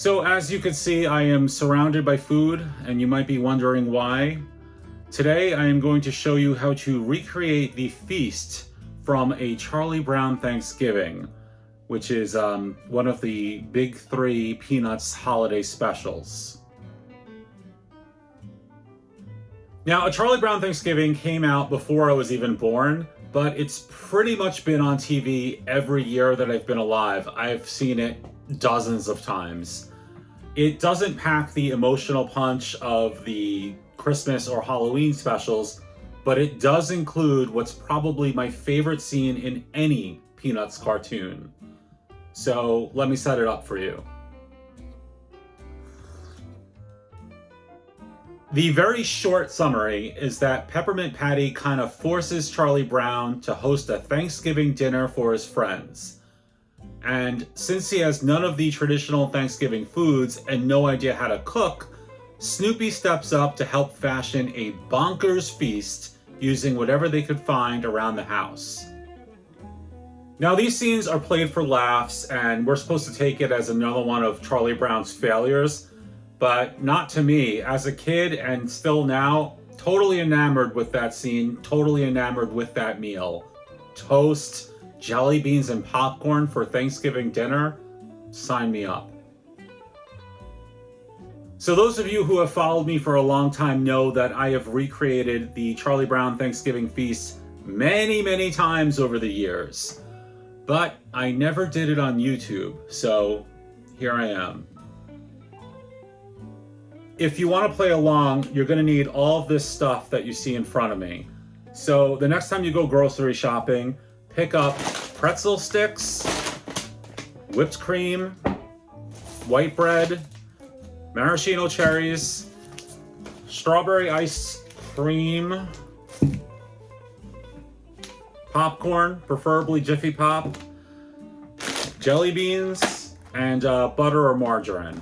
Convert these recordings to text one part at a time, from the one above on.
So as you can see, I am surrounded by food, and you might be wondering why. Today I am going to show you how to recreate the feast from a Charlie Brown Thanksgiving, which is one of the big three Peanuts holiday specials. Now, a Charlie Brown Thanksgiving came out before I was even born, but it's pretty much been on TV every year that I've been alive. I've seen it dozens of times. It doesn't pack the emotional punch of the Christmas or Halloween specials, but it does include what's probably my favorite scene in any Peanuts cartoon. So let me set it up for you. The very short summary is that Peppermint Patty kind of forces Charlie Brown to host a Thanksgiving dinner for his friends. And since he has none of the traditional Thanksgiving foods and no idea how to cook, Snoopy steps up to help fashion a bonkers feast using whatever they could find around the house. Now, these scenes are played for laughs, and we're supposed to take it as another one of Charlie Brown's failures, but not to me. As a kid and still now, totally enamored with that scene, totally enamored with that meal. Toast, jelly beans, and popcorn for Thanksgiving dinner? Sign me up. So those of you who have followed me for a long time know that I have recreated the Charlie Brown Thanksgiving feast many times over the years. But I never did it on YouTube, so here I am. If you want to play along, you're going to need all of this stuff that you see in front of me. So the next time you go grocery shopping, pick up pretzel sticks, whipped cream, white bread, maraschino cherries, strawberry ice cream, popcorn, preferably Jiffy Pop, jelly beans, and butter or margarine.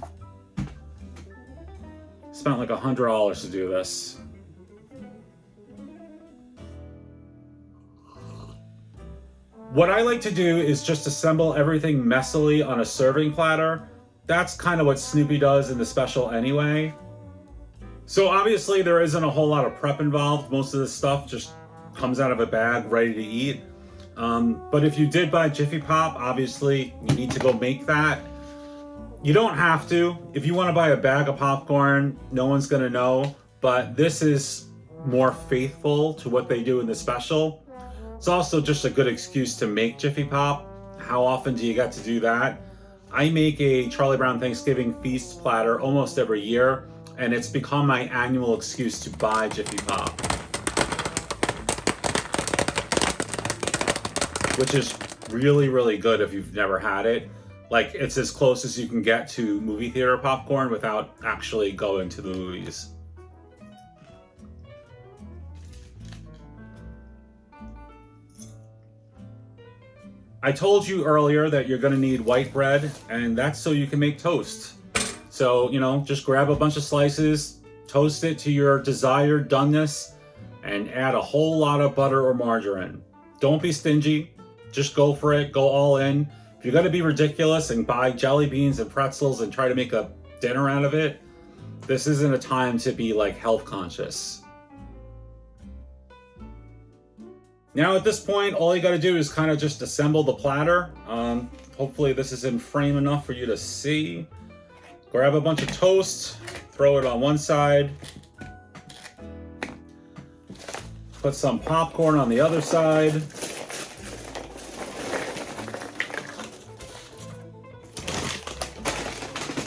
Spent like $100 to do this. What I like to do is just assemble everything messily on a serving platter. That's kind of what Snoopy does in the special anyway. So obviously there isn't a whole lot of prep involved. Most of this stuff just comes out of a bag ready to eat. But if you did buy Jiffy Pop, obviously you need to go make that. You don't have to. If you want to buy a bag of popcorn, no one's going to know. But this is more faithful to what they do in the special. It's also just a good excuse to make Jiffy Pop. How often do you get to do that? I make a Charlie Brown Thanksgiving feast platter almost every year, and it's become my annual excuse to buy Jiffy Pop. Which is really good if you've never had it. Like, it's as close as you can get to movie theater popcorn without actually going to the movies. I told you earlier that you're gonna need white bread, and that's so you can make toast. So, just grab a bunch of slices, toast it to your desired doneness, and add a whole lot of butter or margarine. Don't be stingy, just go for it, go all in. If you're gonna be ridiculous and buy jelly beans and pretzels and try to make a dinner out of it, this isn't a time to be like health conscious. Now at this point, all you gotta do is kind of just assemble the platter. Hopefully this is in frame enough for you to see. Grab a bunch of toast, throw it on one side. Put some popcorn on the other side.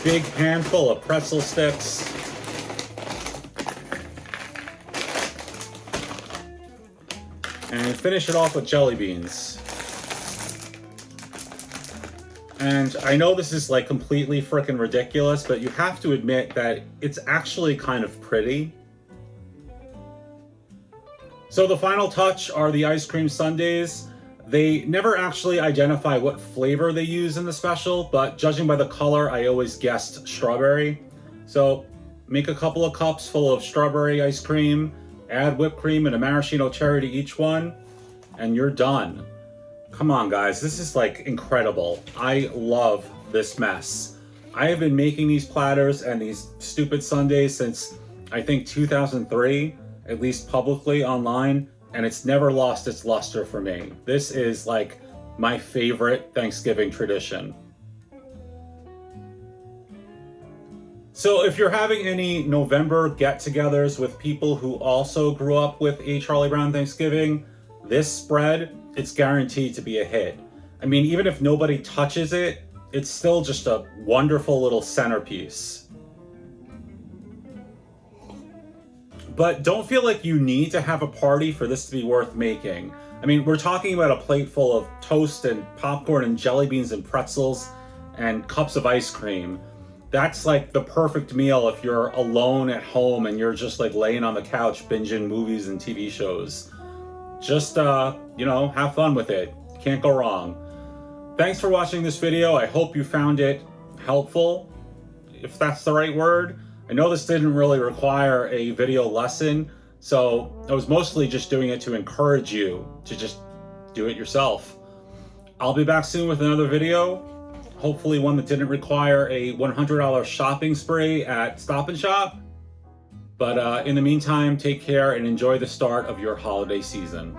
Big handful of pretzel sticks. And finish it off with jelly beans. And I know this is like completely freaking ridiculous, but you have to admit that it's actually kind of pretty. So the final touch are the ice cream sundaes. They never actually identify what flavor they use in the special, but judging by the color, I always guessed strawberry. So make a couple of cups full of strawberry ice cream, add whipped cream and a maraschino cherry to each one, and you're done. Come on, guys, this is like incredible. I love this mess. I have been making these platters and these stupid sundaes since I think 2003, at least publicly online, and it's never lost its luster for me. This is like my favorite Thanksgiving tradition. So if you're having any November get-togethers with people who also grew up with a Charlie Brown Thanksgiving, this spread, it's guaranteed to be a hit. I mean, even if nobody touches it, it's still just a wonderful little centerpiece. But don't feel like you need to have a party for this to be worth making. I mean, we're talking about a plate full of toast and popcorn and jelly beans and pretzels and cups of ice cream. That's like the perfect meal if you're alone at home and you're just like laying on the couch binging movies and TV shows. Just, have fun with it. Can't go wrong. Thanks for watching this video. I hope you found it helpful, if that's the right word. I know this didn't really require a video lesson, so I was mostly just doing it to encourage you to just do it yourself. I'll be back soon with another video. Hopefully one that didn't require a $100 shopping spree at Stop and Shop. But in the meantime, take care and enjoy the start of your holiday season.